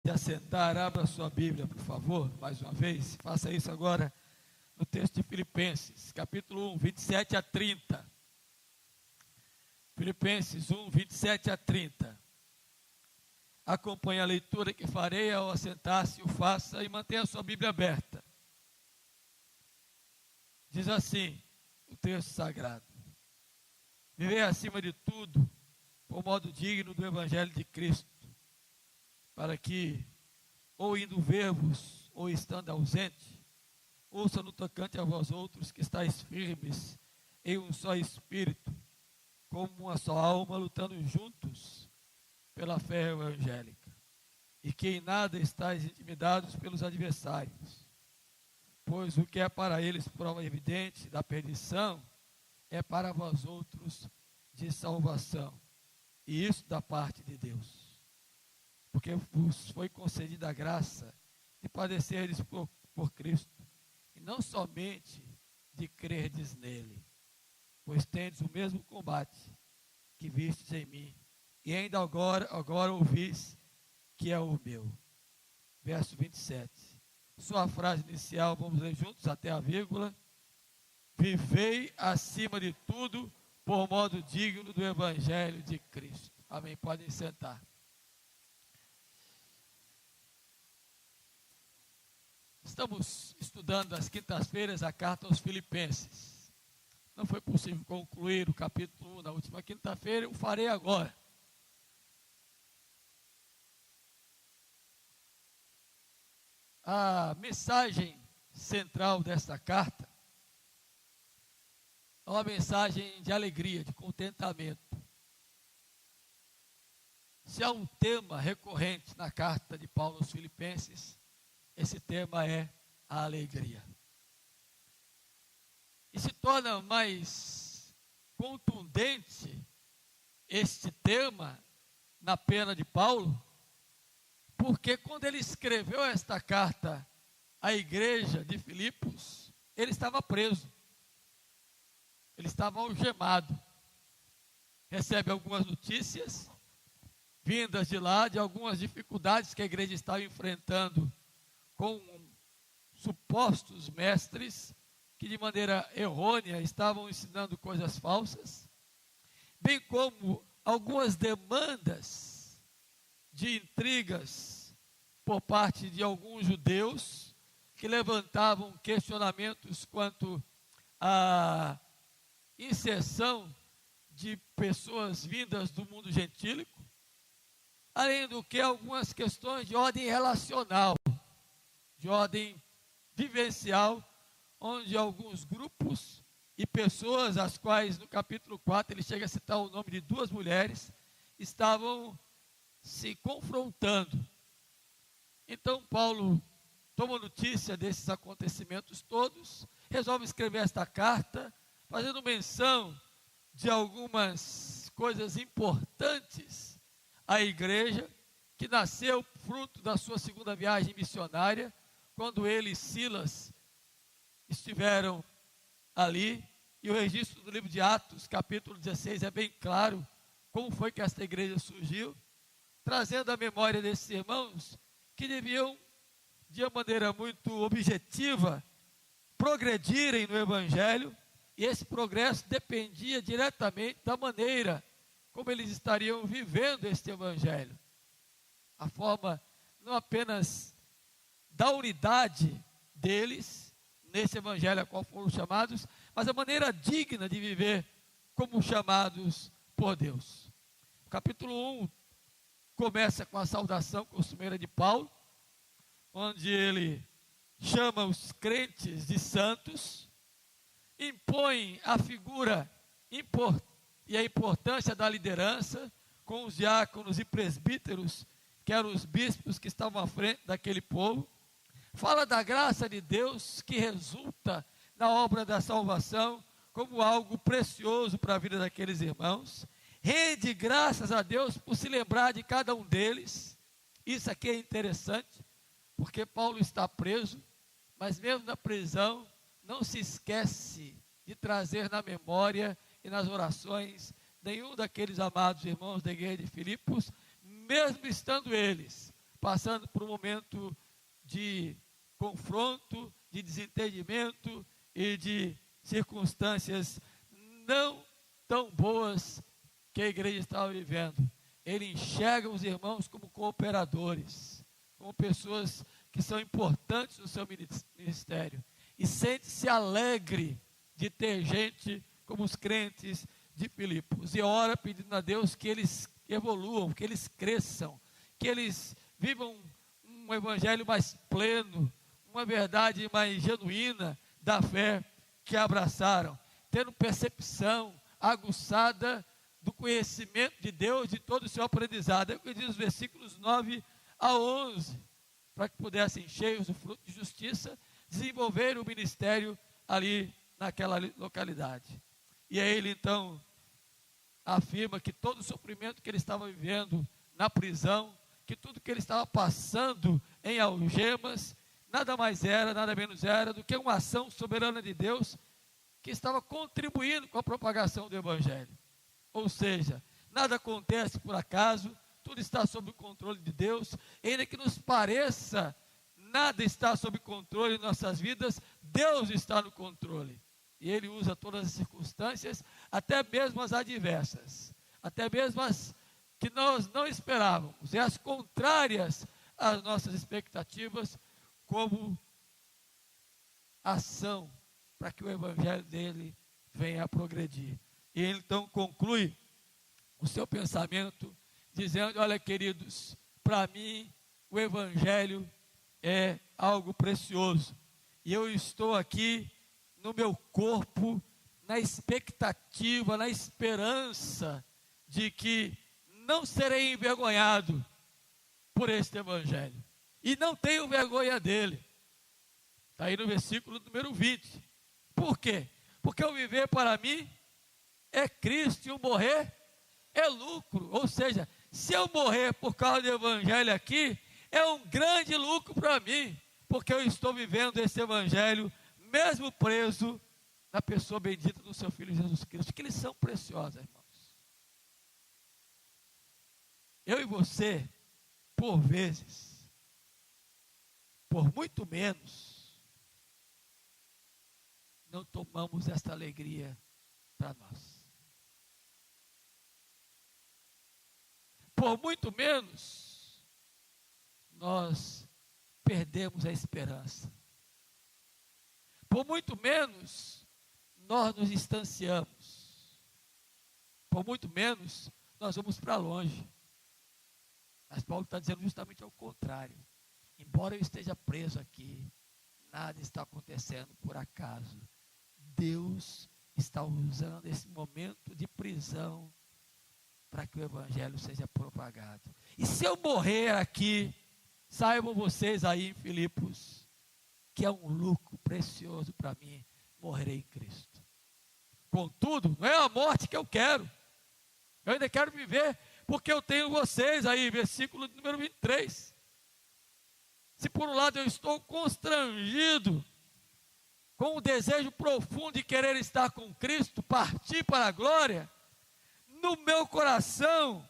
Se assentar, abra sua Bíblia, por favor, mais uma vez. Faça isso agora no texto de Filipenses, capítulo 1, 27 a 30. Filipenses 1, 27 a 30. Acompanhe a leitura que farei. Ao assentar-se, o faça e mantenha a sua Bíblia aberta. Diz assim o texto sagrado: viver acima de tudo, por modo digno do Evangelho de Cristo, para que, ou indo ver-vos, ou estando ausente, ouça no tocante a vós outros que estáis firmes em um só espírito, como uma só alma, lutando juntos pela fé evangélica, e que em nada estáis intimidados pelos adversários, pois o que é para eles prova evidente da perdição, é para vós outros de salvação, e isso da parte de Deus, porque vos foi concedida a graça de padecerdes por Cristo, e não somente de crerdes nele, pois tendes o mesmo combate que vistes em mim, e ainda agora ouvis que é o meu. Verso 27. Sua frase inicial, vamos ler juntos até a vírgula. Vivei acima de tudo por modo digno do Evangelho de Cristo. Amém. Podem sentar. Estamos estudando às quintas-feiras a carta aos Filipenses. Não foi possível concluir o capítulo 1 na última quinta-feira, eu farei agora. A mensagem central desta carta é uma mensagem de alegria, de contentamento. Se há um tema recorrente na carta de Paulo aos Filipenses, esse tema é a alegria. E se torna mais contundente este tema na pena de Paulo, porque quando ele escreveu esta carta à igreja de Filipos, ele estava preso, ele estava algemado. Recebe algumas notícias vindas de lá, de algumas dificuldades que a igreja estava enfrentando com supostos mestres que de maneira errônea estavam ensinando coisas falsas, bem como algumas demandas de intrigas por parte de alguns judeus que levantavam questionamentos quanto à inserção de pessoas vindas do mundo gentílico, além do que algumas questões de ordem relacional, de ordem vivencial, onde alguns grupos e pessoas, as quais no capítulo 4 ele chega a citar o nome de duas mulheres, estavam se confrontando. Então Paulo toma notícia desses acontecimentos todos, resolve escrever esta carta, fazendo menção de algumas coisas importantes à igreja, que nasceu fruto da sua segunda viagem missionária, quando ele e Silas estiveram ali, e o registro do livro de Atos, capítulo 16, é bem claro como foi que esta igreja surgiu, trazendo à memória desses irmãos que deviam, de uma maneira muito objetiva, progredirem no Evangelho, e esse progresso dependia diretamente da maneira como eles estariam vivendo este Evangelho. A forma não apenas da unidade deles, nesse Evangelho a qual foram chamados, mas a maneira digna de viver como chamados por Deus. O capítulo 1 começa com a saudação costumeira de Paulo, onde ele chama os crentes de santos, impõe a figura e a importância da liderança com os diáconos e presbíteros, que eram os bispos que estavam à frente daquele povo, fala da graça de Deus que resulta na obra da salvação como algo precioso para a vida daqueles irmãos, rende graças a Deus por se lembrar de cada um deles. Isso aqui é interessante, porque Paulo está preso, mas mesmo na prisão, não se esquece de trazer na memória e nas orações nenhum daqueles amados irmãos da igreja de Filipos, mesmo estando eles passando por um momento de confronto, de desentendimento e de circunstâncias não tão boas que a igreja estava vivendo. Ele enxerga os irmãos como cooperadores, como pessoas que são importantes no seu ministério, e sente-se alegre de ter gente como os crentes de Filipos, e ora pedindo a Deus que eles evoluam, que eles cresçam, que eles vivam um evangelho mais pleno, uma verdade mais genuína da fé que abraçaram, tendo percepção aguçada do conhecimento de Deus, de todo o seu aprendizado. É o que diz os versículos 9 a 11, para que pudessem, cheios do fruto de justiça, desenvolver o ministério ali naquela localidade. E aí ele então afirma que todo o sofrimento que ele estava vivendo na prisão, que tudo que ele estava passando em algemas, nada mais era, nada menos era do que uma ação soberana de Deus que estava contribuindo com a propagação do Evangelho. Ou seja, nada acontece por acaso, tudo está sob o controle de Deus, ainda que nos pareça nada está sob controle em nossas vidas, Deus está no controle. E Ele usa todas as circunstâncias, até mesmo as adversas, até mesmo as que nós não esperávamos, e as contrárias às nossas expectativas, como ação para que o Evangelho dele venha a progredir. E ele então conclui o seu pensamento dizendo: olha, queridos, para mim o Evangelho é algo precioso, e eu estou aqui no meu corpo, na expectativa, na esperança de que não serei envergonhado por este Evangelho, e não tenho vergonha dele. Está aí no versículo número 20. Por quê? Porque o viver para mim é Cristo e o morrer é lucro. Ou seja, se eu morrer por causa do Evangelho aqui, é um grande lucro para mim, porque eu estou vivendo esse Evangelho, mesmo preso na pessoa bendita do seu Filho Jesus Cristo. Que lição preciosa, irmãos. Eu e você, por vezes, por muito menos, não tomamos esta alegria para nós. Por muito menos, nós perdemos a esperança. Por muito menos, nós nos distanciamos. Por muito menos, nós vamos para longe. Mas Paulo está dizendo justamente ao contrário. Embora eu esteja preso aqui, nada está acontecendo por acaso. Deus está usando esse momento de prisão para que o Evangelho seja propagado. E se eu morrer aqui, saibam vocês aí em Filipos, que é um lucro precioso para mim, morrerei em Cristo. Contudo, não é a morte que eu quero. Eu ainda quero viver, porque eu tenho vocês aí, versículo número 23. Se por um lado eu estou constrangido, com o desejo profundo de querer estar com Cristo, partir para a glória, no meu coração,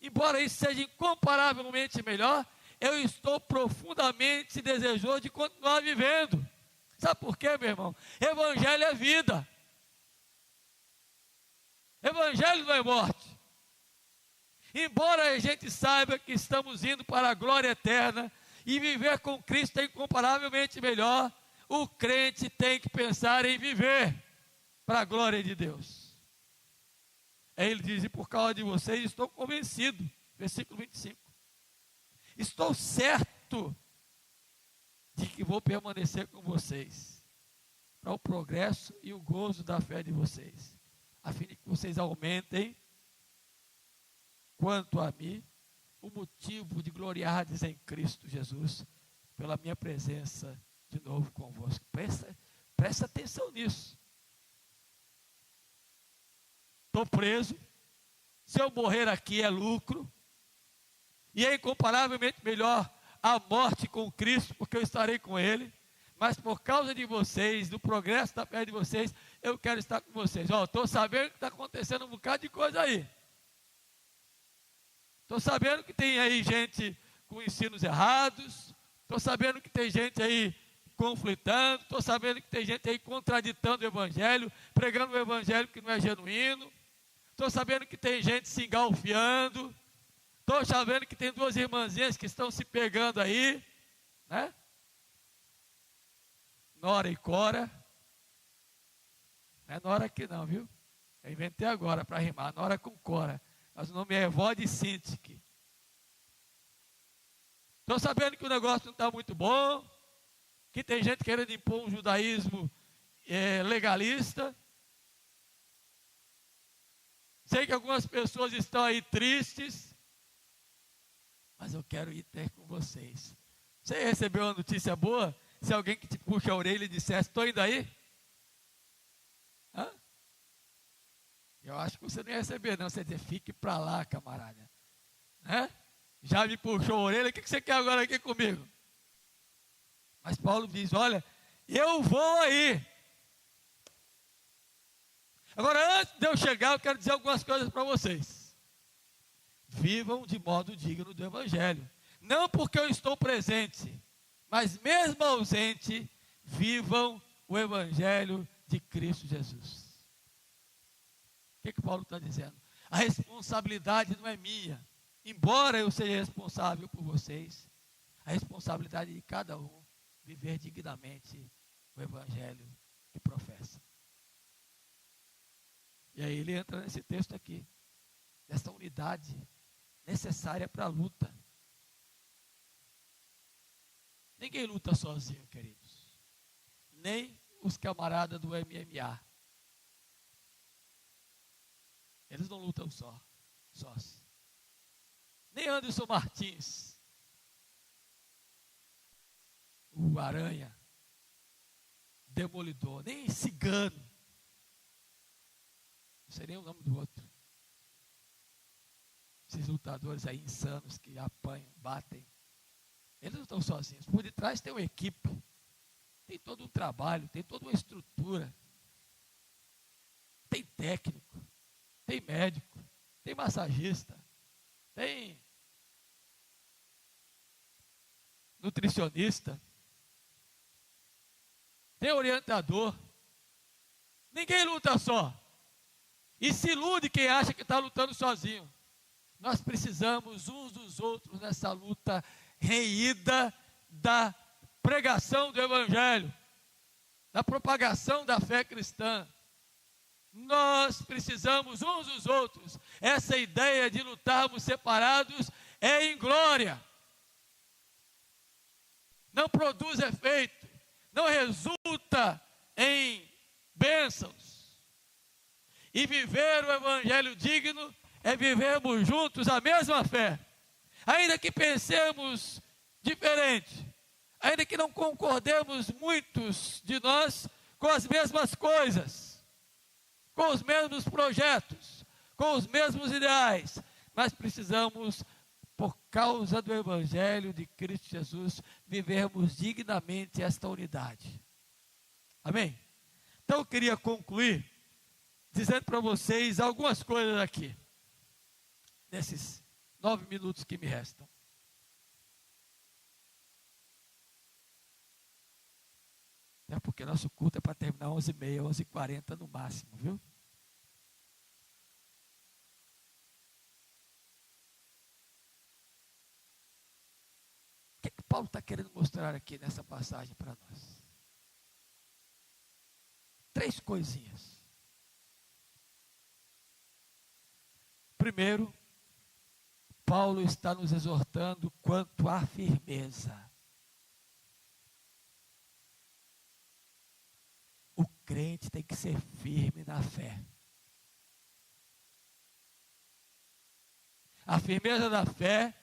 embora isso seja incomparavelmente melhor, eu estou profundamente desejoso de continuar vivendo. Sabe por quê, meu irmão? Evangelho é vida. Evangelho não é morte. Embora a gente saiba que estamos indo para a glória eterna e viver com Cristo é incomparavelmente melhor, o crente tem que pensar em viver para a glória de Deus. Aí ele diz: e por causa de vocês estou convencido, versículo 25, estou certo de que vou permanecer com vocês, para o progresso e o gozo da fé de vocês, a fim de que vocês aumentem, quanto a mim, o motivo de gloriardes em Cristo Jesus, pela minha presença de novo convosco. Presta atenção nisso. Estou preso, se eu morrer aqui é lucro, e é incomparavelmente melhor a morte com Cristo, porque eu estarei com Ele, mas por causa de vocês, do progresso da fé de vocês, eu quero estar com vocês. Estou sabendo que está acontecendo um bocado de coisa aí. Estou sabendo que tem aí gente com ensinos errados, estou sabendo que tem gente aí conflitando, estou sabendo que tem gente aí contraditando o Evangelho, pregando o Evangelho que não é genuíno, estou sabendo que tem gente se engalfiando, estou sabendo que tem duas irmãzinhas que estão se pegando aí, né? Nora e Cora. Não é Nora aqui não, viu? Eu inventei agora para rimar, Nora com Cora. Mas o nome é Evode e Sintique. Estou sabendo que o negócio não está muito bom, que tem gente querendo impor um judaísmo legalista. Sei que algumas pessoas estão aí tristes, mas eu quero ir ter com vocês. Você recebeu uma notícia boa? Se alguém que te puxa a orelha e dissesse, estou indo aí? Hã? Eu acho que você não ia receber, não. Você ia dizer, fique para lá, camarada. Né? Já me puxou a orelha, o que você quer agora aqui comigo? Mas Paulo diz, olha, eu vou aí. Agora, antes de eu chegar, eu quero dizer algumas coisas para vocês. Vivam de modo digno do Evangelho. Não porque eu estou presente, mas mesmo ausente, vivam o Evangelho de Cristo Jesus. O que Paulo está dizendo? A responsabilidade não é minha. Embora eu seja responsável por vocês, a responsabilidade de cada um viver dignamente o Evangelho que professa. E aí ele entra nesse texto aqui, dessa unidade necessária para a luta. Ninguém luta sozinho, queridos. Nem os camaradas do MMA. Eles não lutam sós. Nem Anderson Martins, o Aranha, Demolidor, nem Cigano, não sei nem o nome do outro. Esses lutadores aí insanos que apanham, batem, eles não estão sozinhos. Por detrás tem uma equipe, tem todo um trabalho, tem toda uma estrutura, tem técnico, tem médico, tem massagista, tem nutricionista, tem orientador. Ninguém luta só. E se ilude quem acha que está lutando sozinho. Nós precisamos uns dos outros nessa luta reída da pregação do Evangelho, da propagação da fé cristã. Nós precisamos uns dos outros. Essa ideia de lutarmos separados é inglória. Não produz efeito, não resulta em bênçãos. E viver o Evangelho digno é vivermos juntos a mesma fé. Ainda que pensemos diferente, ainda que não concordemos muitos de nós com as mesmas coisas, com os mesmos projetos, com os mesmos ideais, mas precisamos, por causa do Evangelho de Cristo Jesus, vivermos dignamente esta unidade. Amém? Então eu queria concluir dizendo para vocês algumas coisas aqui, nesses 9 minutos que me restam. É porque nosso culto é para terminar 11h30, 11h40 no máximo, viu? O que Paulo está querendo mostrar aqui nessa passagem para nós? 3 coisinhas. Primeiro, Paulo está nos exortando quanto à firmeza. O crente tem que ser firme na fé. A firmeza da fé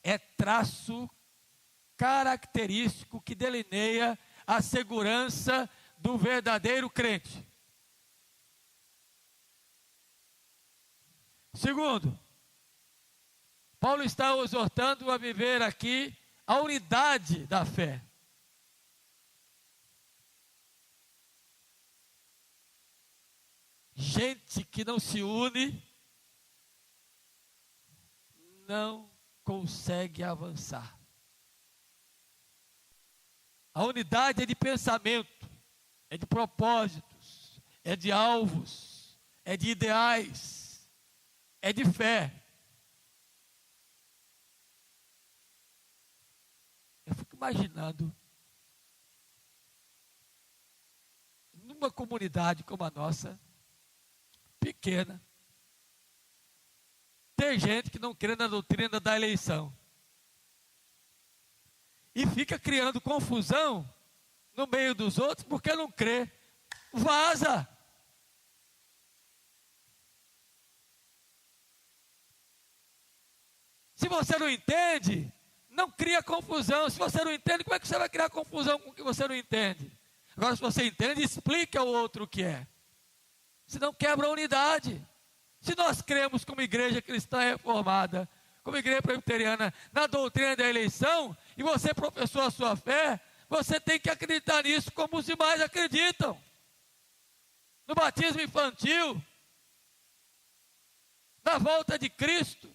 é traço característico que delineia a segurança do verdadeiro crente. Segundo, Paulo está exortando a viver aqui a unidade da fé. Gente que não se une, não consegue avançar. A unidade é de pensamento, é de propósitos, é de alvos, é de ideais, é de fé. Eu fico imaginando, numa comunidade como a nossa, pequena, tem gente que não crê na doutrina da eleição. E fica criando confusão no meio dos outros porque não crê. Vaza! Se você não entende, não cria confusão. Se você não entende, como é que você vai criar confusão com o que você não entende? Agora, se você entende, explique ao outro o que é. Senão quebra a unidade. Se nós cremos como igreja cristã reformada, como igreja presbiteriana, na doutrina da eleição, e você professou a sua fé, você tem que acreditar nisso como os demais acreditam. No batismo infantil, na volta de Cristo,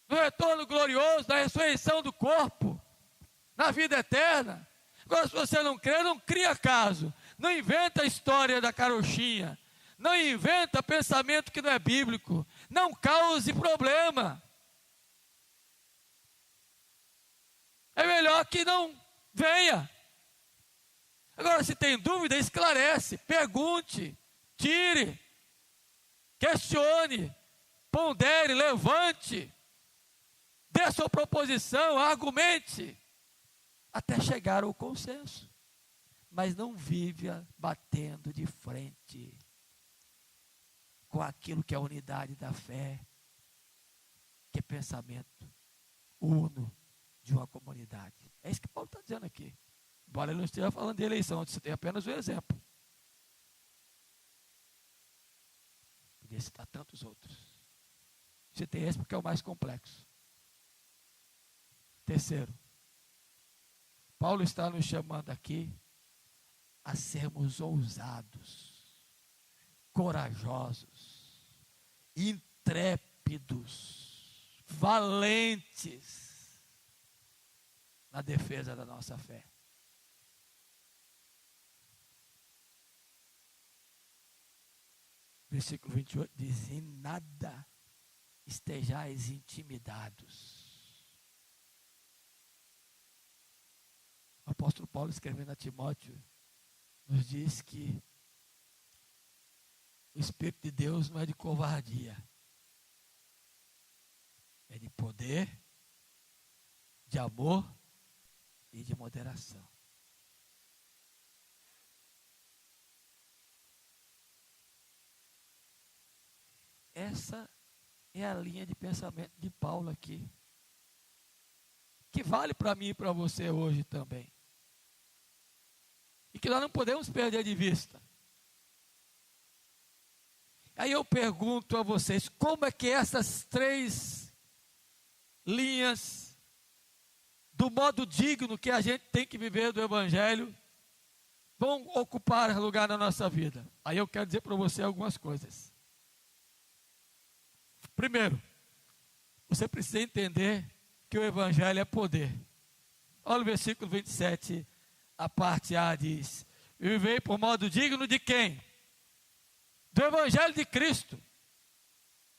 no retorno glorioso, na ressurreição do corpo, na vida eterna. Agora, se você não crê, não cria caso. Não inventa a história da carochinha. Não inventa pensamento que não é bíblico. Não cause problema. É melhor que não venha. Agora, se tem dúvida, esclarece, pergunte, tire, questione, pondere, levante, dê a sua proposição, argumente, até chegar ao consenso. Mas não vive batendo de frente com aquilo que é a unidade da fé, que é pensamento uno de uma comunidade. É isso que Paulo está dizendo aqui. Embora ele não esteja falando de eleição, você tem apenas um exemplo. Podia citar tantos outros. Você tem esse porque é o mais complexo. Terceiro, Paulo está nos chamando aqui a sermos ousados, corajosos, intrépidos, valentes na defesa da nossa fé. Versículo 28 diz: em nada estejais intimidados. O apóstolo Paulo, escrevendo a Timóteo, nos diz que o Espírito de Deus não é de covardia, é de poder, de amor e de moderação. Essa é a linha de pensamento de Paulo aqui, que vale para mim e para você hoje também. E que nós não podemos perder de vista. Aí eu pergunto a vocês, como é que essas três linhas do modo digno que a gente tem que viver do Evangelho vão ocupar lugar na nossa vida? Aí eu quero dizer para você algumas coisas. Primeiro, você precisa entender que o Evangelho é poder. Olha o versículo 27, a parte A diz: vivei por modo digno de quem? Do Evangelho de Cristo.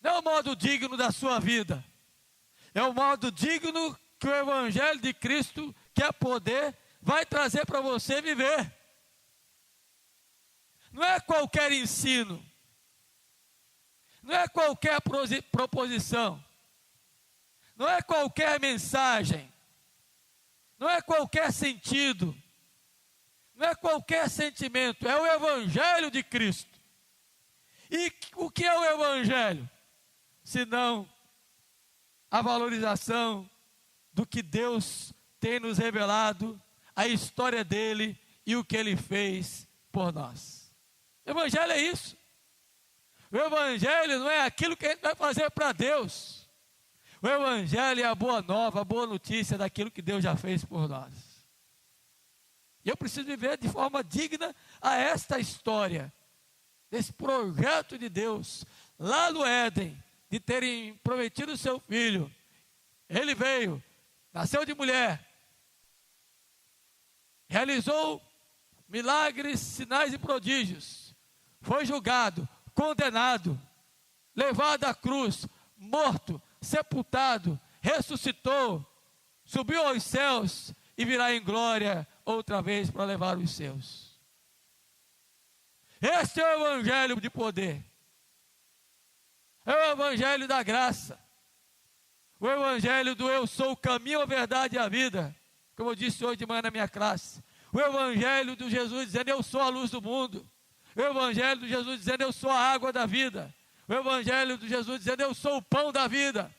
Não é o modo digno da sua vida, é o modo digno que o Evangelho de Cristo, que é poder, vai trazer para você viver. Não é qualquer ensino, não é qualquer proposição, não é qualquer mensagem, não é qualquer sentido, não é qualquer sentimento, é o Evangelho de Cristo. E o que é o Evangelho? Senão a valorização do que Deus tem nos revelado, a história dele e o que ele fez por nós. O Evangelho é isso. O Evangelho não é aquilo que a gente vai fazer para Deus. O Evangelho é a boa nova, a boa notícia daquilo que Deus já fez por nós. E eu preciso viver de forma digna a esta história, desse projeto de Deus, lá no Éden, de terem prometido o seu filho, Ele veio, nasceu de mulher, realizou milagres, sinais e prodígios, foi julgado, condenado, levado à cruz, morto, sepultado, ressuscitou, subiu aos céus e virá em glória outra vez para levar os seus. Este é o evangelho de poder, é o evangelho da graça, o evangelho do eu sou o caminho, a verdade e a vida, como eu disse hoje de manhã na minha classe. O evangelho de Jesus dizendo eu sou a luz do mundo, o evangelho de Jesus dizendo eu sou a água da vida, o evangelho de Jesus dizendo eu sou o pão da vida.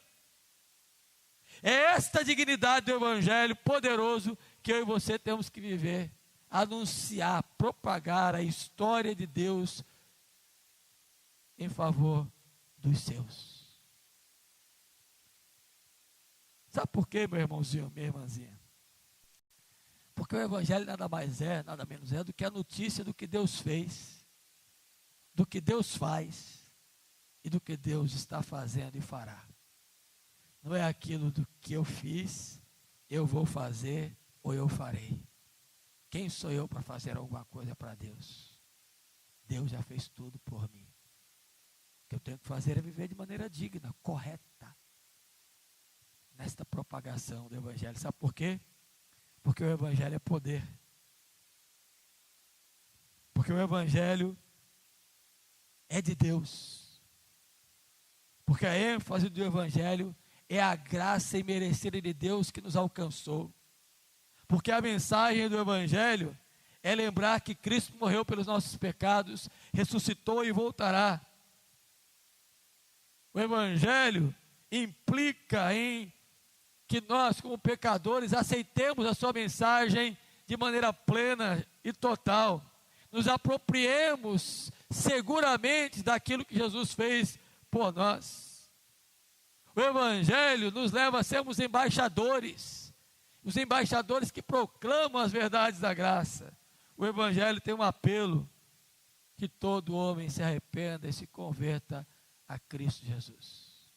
É esta dignidade do evangelho poderoso que eu e você temos que viver, anunciar, propagar a história de Deus em favor dos seus. Sabe por quê, meu irmãozinho, minha irmãzinha? Porque o evangelho nada mais é, nada menos é do que a notícia do que Deus fez, do que Deus faz e do que Deus está fazendo e fará. Não é aquilo do que eu fiz, eu vou fazer ou eu farei. Quem sou eu para fazer alguma coisa para Deus? Deus já fez tudo por mim. O que eu tenho que fazer é viver de maneira digna, correta, nesta propagação do evangelho. Sabe por quê? Porque o evangelho é poder. Porque o evangelho é de Deus. Porque a ênfase do evangelho é a graça imerecida de Deus que nos alcançou. Porque a mensagem do evangelho é lembrar que Cristo morreu pelos nossos pecados, ressuscitou e voltará. O evangelho implica em que nós, como pecadores, aceitemos a sua mensagem de maneira plena e total. Nos apropriemos seguramente daquilo que Jesus fez por nós. O evangelho nos leva a sermos embaixadores, os embaixadores que proclamam as verdades da graça. O evangelho tem um apelo, que todo homem se arrependa e se converta a Cristo Jesus.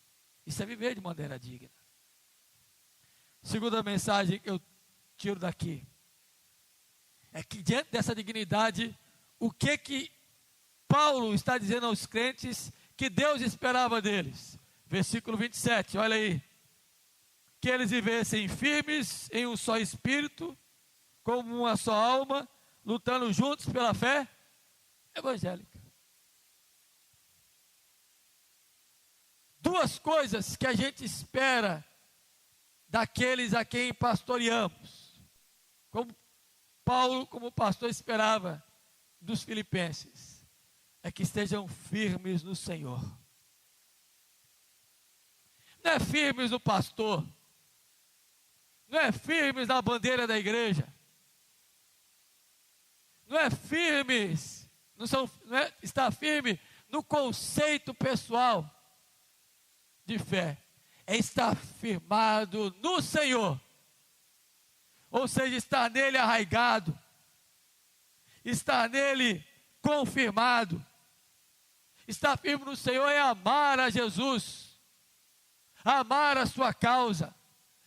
Isso é viver de maneira digna. Segunda mensagem que eu tiro daqui, é que diante dessa dignidade, o que Paulo está dizendo aos crentes que Deus esperava deles? Versículo 27, olha aí. Que eles vivessem firmes em um só espírito, como uma só alma, lutando juntos pela fé evangélica. Duas coisas que a gente espera daqueles a quem pastoreamos, como Paulo, como pastor, esperava dos filipenses, é que estejam firmes no Senhor. Não é firmes no pastor, não é firmes na bandeira da igreja, não é firmes, não é estar firme no conceito pessoal de fé, é estar firmado no Senhor, ou seja, estar nele arraigado, estar nele confirmado. Estar firme no Senhor é amar a Jesus, amar a sua causa,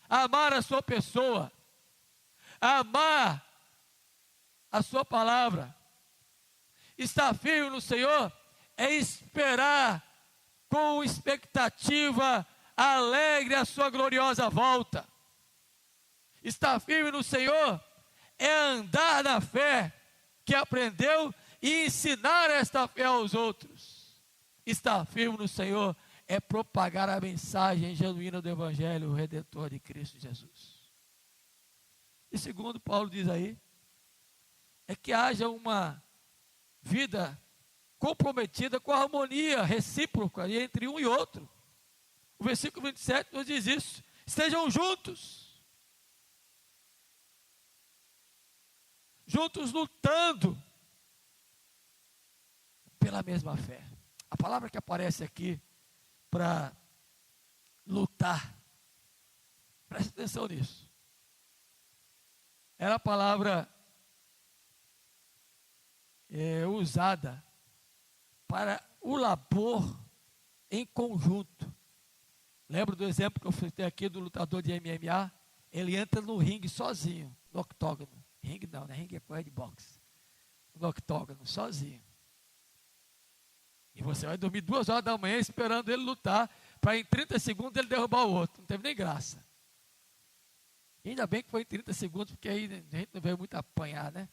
amar a sua pessoa, amar a sua palavra. Estar firme no Senhor é esperar com expectativa alegre a sua gloriosa volta. Estar firme no Senhor é andar na fé que aprendeu e ensinar esta fé aos outros. Estar firme no Senhor é propagar a mensagem genuína do Evangelho, o Redentor de Cristo Jesus. E segundo Paulo diz aí, é que haja uma vida comprometida com a harmonia recíproca entre um e outro. O versículo 27 nos diz isso. Estejam juntos. Juntos lutando pela mesma fé. A palavra que aparece aqui para lutar, preste atenção nisso. Era a palavra usada para o labor em conjunto, Lembra do exemplo que eu citei aqui do lutador de MMA? Ele entra no ringue sozinho, no octógono. Ringue não, né? Ringue é coisa de boxe. No octógono, sozinho. E você vai dormir 2 horas da manhã esperando ele lutar, para em 30 segundos ele derrubar o outro. Não teve nem graça. E ainda bem que foi em 30 segundos, porque aí a gente não veio muito apanhar, né?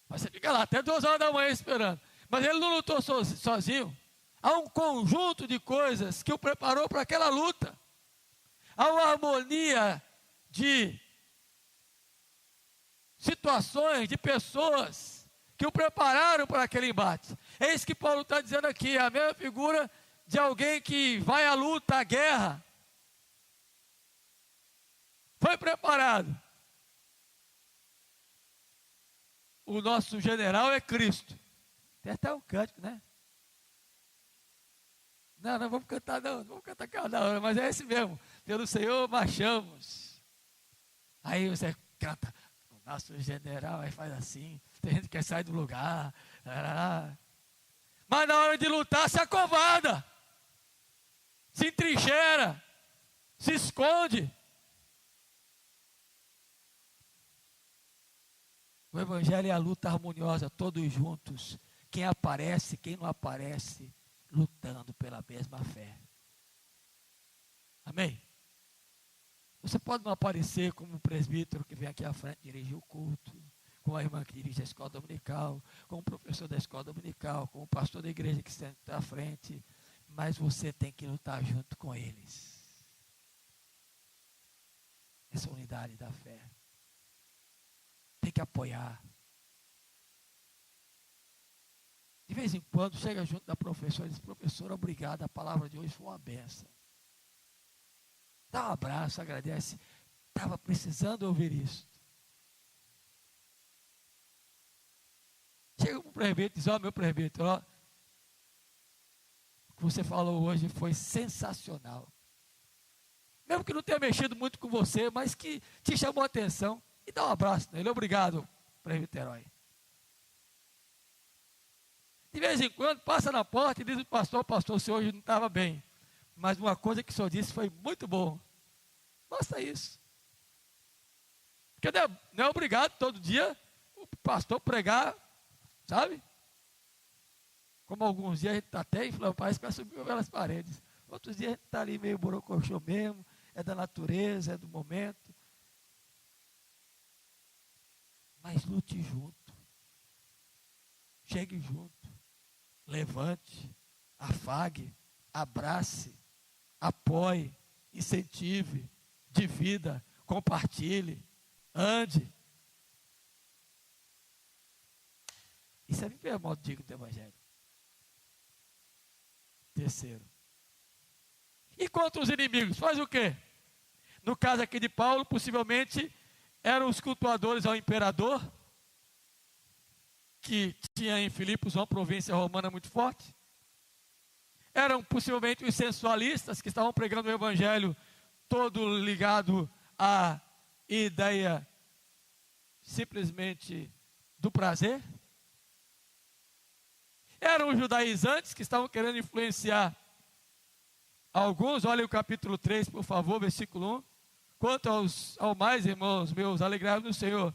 Mas você fica lá até 2 horas da manhã esperando. Mas ele não lutou sozinho. Há um conjunto de coisas que o preparou para aquela luta. Há uma harmonia de situações, de pessoas que o prepararam para aquele embate. É isso que Paulo está dizendo aqui, a mesma figura de alguém que vai à luta, à guerra. Foi preparado. O nosso general é Cristo. Tem até um cântico, né? Não vamos cantar não vamos cantar cada hora, mas é esse mesmo. Pelo Senhor marchamos. Aí você canta, o nosso general, aí faz assim, tem gente que quer sair do lugar. Mas na hora de lutar se acovarda, se entrincheira, se esconde. O Evangelho é a luta harmoniosa, todos juntos. Quem aparece, quem não aparece, lutando pela mesma fé. Amém? Você pode não aparecer como um presbítero que vem aqui à frente dirigir o culto, como a irmã que dirige a escola dominical, como o professor da escola dominical, como o pastor da igreja que está à frente, mas você tem que lutar junto com eles. Essa unidade da fé. Tem que apoiar. De vez em quando chega junto da professora e diz, professora, obrigado, a palavra de hoje foi uma benção. Dá um abraço, agradece. Estava precisando ouvir isso. Chega para o presbítero e diz, meu presbítero, o que você falou hoje foi sensacional. Mesmo que não tenha mexido muito com você, mas que te chamou a atenção. E dá um abraço nele. Obrigado, presbítero. De vez em quando, passa na porta e diz o pastor, o senhor hoje não estava bem. Mas uma coisa que o senhor disse foi muito bom. Basta isso. Porque não é obrigado todo dia o pastor pregar, sabe? Como alguns dias a gente está até inflamado, parece que vai subir pelas paredes. Outros dias a gente está ali meio borocochô mesmo, é da natureza, é do momento. Mas lute junto. Chegue junto. Levante, afague, abrace, apoie, incentive, divida, compartilhe, ande. Isso é viver a modo digno do Evangelho. Terceiro. E contra os inimigos, faz o quê? No caso aqui de Paulo, possivelmente eram os cultuadores ao imperador, que tinha em Filipos uma província romana muito forte. Eram possivelmente os sensualistas que estavam pregando o evangelho todo ligado à ideia simplesmente do prazer. Eram os judaizantes que estavam querendo influenciar alguns. Olhem o capítulo 3, por favor, versículo 1. Quanto ao mais, irmãos meus, alegrai-vos no Senhor.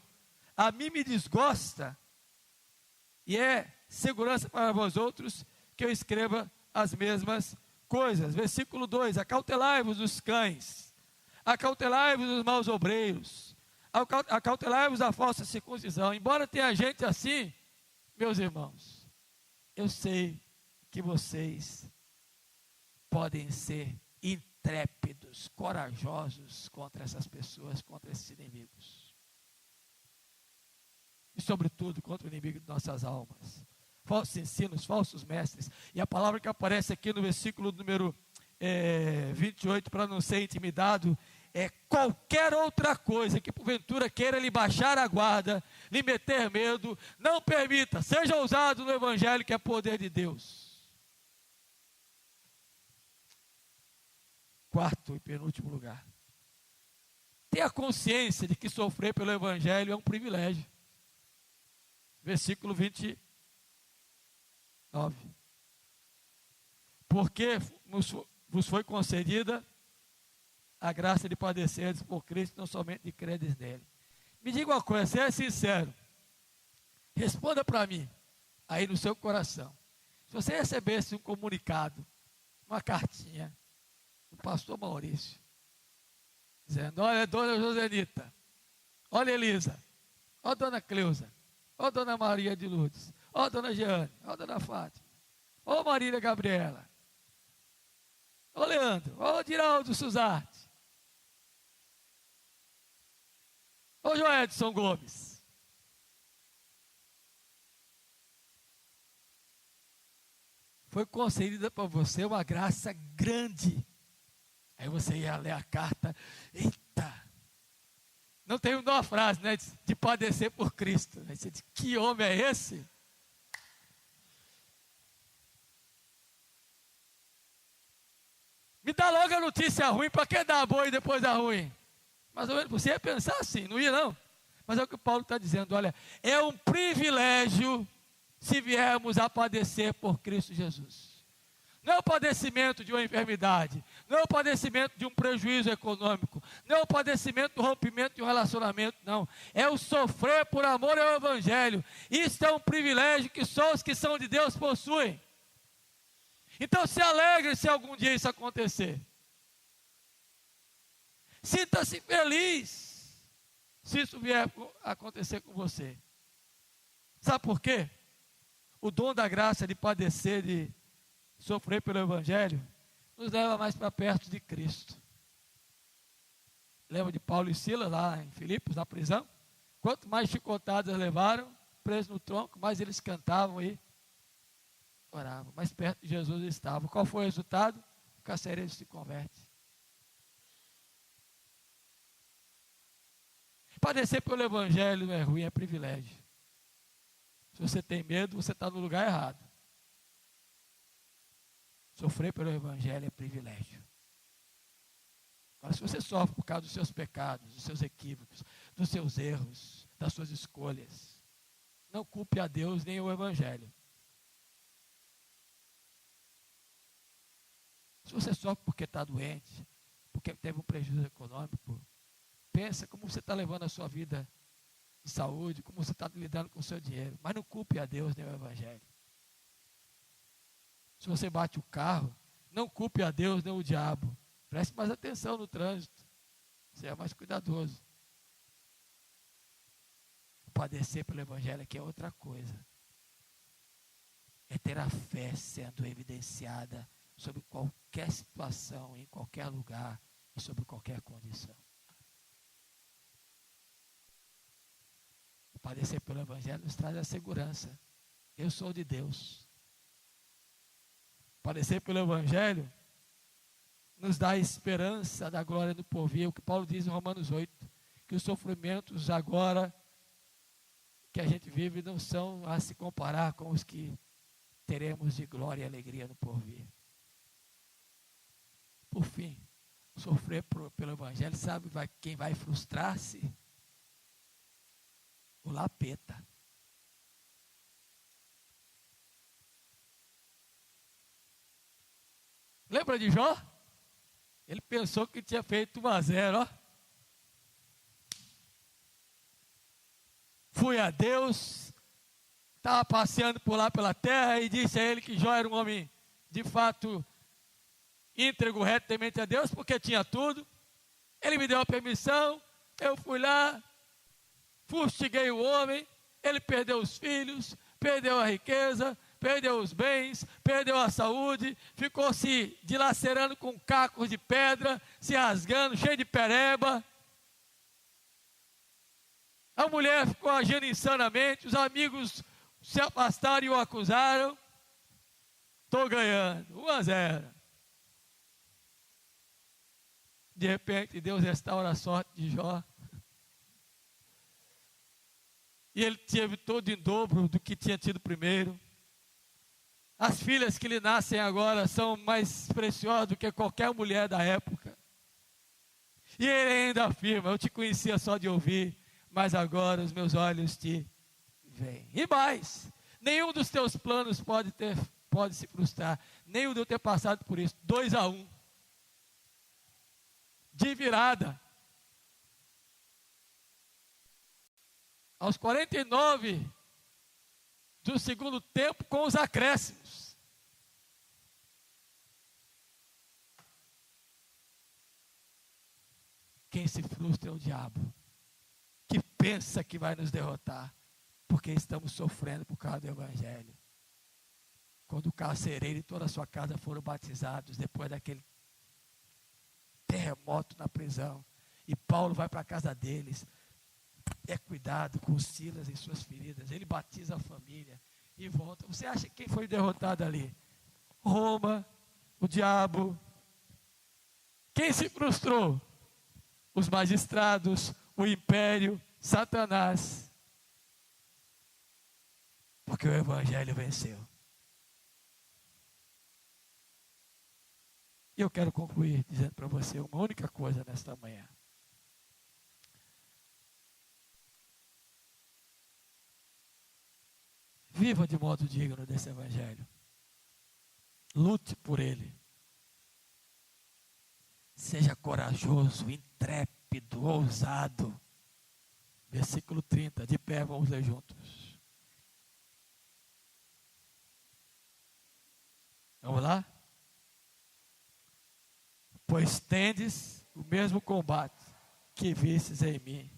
A mim me desgosta, e é segurança para vós outros, que eu escreva as mesmas coisas. Versículo 2, acautelai-vos dos cães, acautelai-vos dos maus obreiros, acautelai-vos da falsa circuncisão. Embora tenha gente assim, meus irmãos, eu sei que vocês podem ser intrépidos, corajosos contra essas pessoas, contra esses inimigos. E sobretudo contra o inimigo de nossas almas. Falsos ensinos, falsos mestres. E a palavra que aparece aqui no versículo número 28, para não ser intimidado, é qualquer outra coisa que porventura queira lhe baixar a guarda, lhe meter medo, não permita, seja ousado no evangelho que é poder de Deus. Quarto e penúltimo lugar. Tenha consciência de que sofrer pelo evangelho é um privilégio. Versículo 29. Porque vos foi concedida a graça de padecerdes por Cristo, não somente de credes nele. Me diga uma coisa, seja sincero. Responda para mim, aí no seu coração. Se você recebesse um comunicado, uma cartinha, do pastor Maurício, dizendo: olha, dona Josenita, olha Elisa, olha dona Cleusa, olha dona Maria de Lourdes, olha dona Jeane, olha dona Fátima, olha Marília Gabriela, olha Leandro, olha Diraldo Suzarte, olha Joedson Gomes. Foi concedida para você uma graça grande. Aí você ia ler a carta, eita, não tem uma frase, né, de padecer por Cristo. Aí você diz: que homem é esse? Me dá logo a notícia ruim, para que dar a boa e depois da ruim? Mais ou menos, você ia pensar assim, não ia não? Mas é o que Paulo está dizendo, olha, é um privilégio se viermos a padecer por Cristo Jesus. Não é o padecimento de uma enfermidade, não é o padecimento de um prejuízo econômico, não é o padecimento do rompimento de um relacionamento, não. É o sofrer por amor ao Evangelho. Isso é um privilégio que só os que são de Deus possuem. Então se alegre se algum dia isso acontecer. Sinta-se feliz se isso vier a acontecer com você. Sabe por quê? O dom da graça de padecer, de sofrer pelo Evangelho, nos leva mais para perto de Cristo. Lembra de Paulo e Silas lá em Filipos, na prisão? Quanto mais chicotadas levaram, presos no tronco, mais eles cantavam e oravam. Mais perto de Jesus estavam. Qual foi o resultado? O carcereiro se converte. Padecer pelo Evangelho não é ruim, é privilégio. Se você tem medo, você está no lugar errado. Sofrer pelo Evangelho é privilégio. Agora, se você sofre por causa dos seus pecados, dos seus equívocos, dos seus erros, das suas escolhas, não culpe a Deus nem o Evangelho. Se você sofre porque está doente, porque teve um prejuízo econômico, pensa como você está levando a sua vida de saúde, como você está lidando com o seu dinheiro. Mas não culpe a Deus nem o Evangelho. Se você bate o carro, não culpe a Deus nem o diabo. Preste mais atenção no trânsito. Seja mais cuidadoso. Padecer pelo Evangelho aqui é outra coisa. É ter a fé sendo evidenciada sobre qualquer situação, em qualquer lugar e sobre qualquer condição. Padecer pelo Evangelho nos traz a segurança. Eu sou de Deus. Padecer pelo Evangelho nos dá a esperança da glória do porvir. O que Paulo diz em Romanos 8, que os sofrimentos agora que a gente vive não são a se comparar com os que teremos de glória e alegria no porvir. Por fim, sofrer pelo Evangelho, sabe quem vai frustrar-se? O lapeta. Lembra de Jó? Ele pensou que tinha feito 1-0, ó. Fui a Deus, estava passeando por lá pela terra e disse a ele que Jó era um homem, de fato, íntegro, reto, temente a Deus, porque tinha tudo. Ele me deu a permissão, eu fui lá, fustiguei o homem, ele perdeu os filhos, perdeu a riqueza, perdeu os bens, perdeu a saúde, ficou se dilacerando com cacos de pedra, se rasgando, cheio de pereba. A mulher ficou agindo insanamente, os amigos se afastaram e o acusaram. Estou ganhando, 1-0. De repente, Deus restaura a sorte de Jó. E ele teve todo em dobro do que tinha tido primeiro. As filhas que lhe nascem agora são mais preciosas do que qualquer mulher da época. E ele ainda afirma: eu te conhecia só de ouvir, mas agora os meus olhos te veem. E mais, nenhum dos teus planos pode se frustrar, nem o de eu ter passado por isso. 2-1. de virada. Aos 49 do segundo tempo, com os acréscimos. Quem se frustra é o diabo, que pensa que vai nos derrotar, porque estamos sofrendo por causa do Evangelho. Quando o carcereiro e toda a sua casa foram batizados, depois daquele terremoto na prisão, e Paulo vai para a casa deles, é cuidado com Silas em suas feridas, ele batiza a família e volta. Você acha que quem foi derrotado ali? Roma, o diabo. Quem se frustrou? Os magistrados, o império, Satanás. Porque o Evangelho venceu. E eu quero concluir dizendo para você uma única coisa nesta manhã. Viva de modo digno desse Evangelho. Lute por ele. Seja corajoso, intrépido, ousado. Versículo 30, de pé, vamos ler juntos. Vamos lá? Pois tendes o mesmo combate que vistes em mim,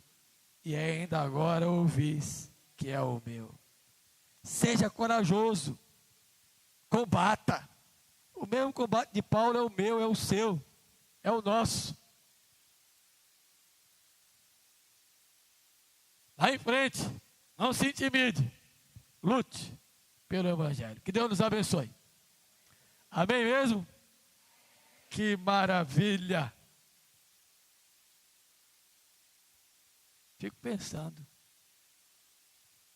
e ainda agora ouvis que é o meu. Seja corajoso, combata. O mesmo combate de Paulo é o meu, é o seu, é o nosso. Lá em frente, não se intimide, lute pelo Evangelho. Que Deus nos abençoe. Amém mesmo? Que maravilha! Fico pensando,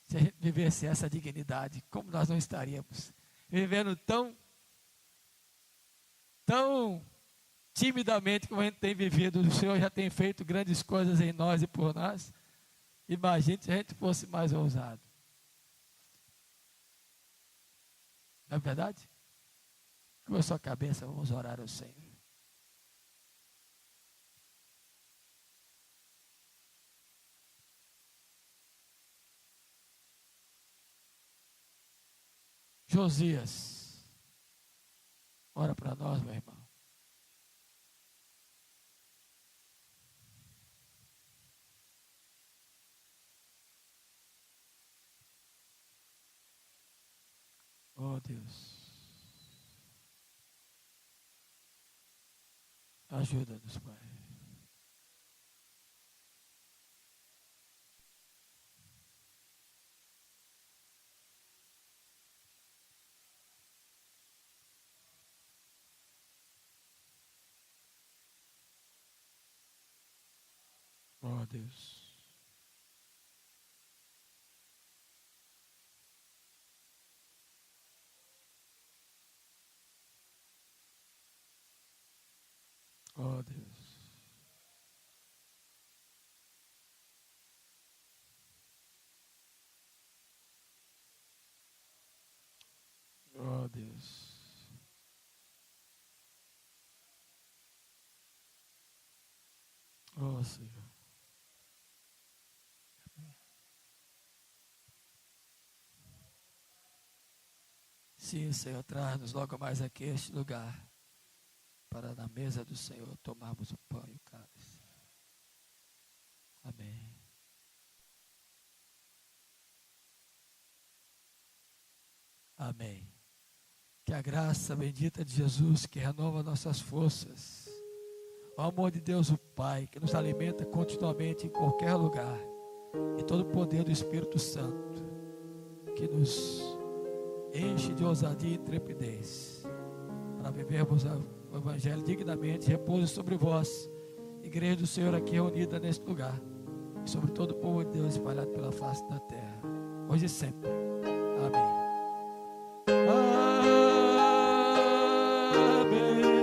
se a gente vivesse essa dignidade, como nós não estaríamos vivendo tão timidamente como a gente tem vivido. O Senhor já tem feito grandes coisas em nós e por nós. Imagine se a gente fosse mais ousado. Não é verdade? Com a sua cabeça, vamos orar ao Senhor. Josias, ora para nós, meu irmão. Oh Deus, ajuda-nos, Pai. Oh Deus. Oh Deus. Oh Deus. Oh Senhor. Sim, Senhor, traz-nos logo mais aqui a este lugar, para na mesa do Senhor tomarmos o pão e o cálice. Amém. Amém. Que a graça bendita de Jesus, que renova nossas forças, o amor de Deus o Pai, que nos alimenta continuamente em qualquer lugar, e todo o poder do Espírito Santo, que nos enche de ousadia e intrepidez, para vivermos o Evangelho dignamente, repouso sobre vós, igreja do Senhor aqui reunida neste lugar, e sobre todo o povo de Deus espalhado pela face da terra, hoje e sempre. Amém. Amém.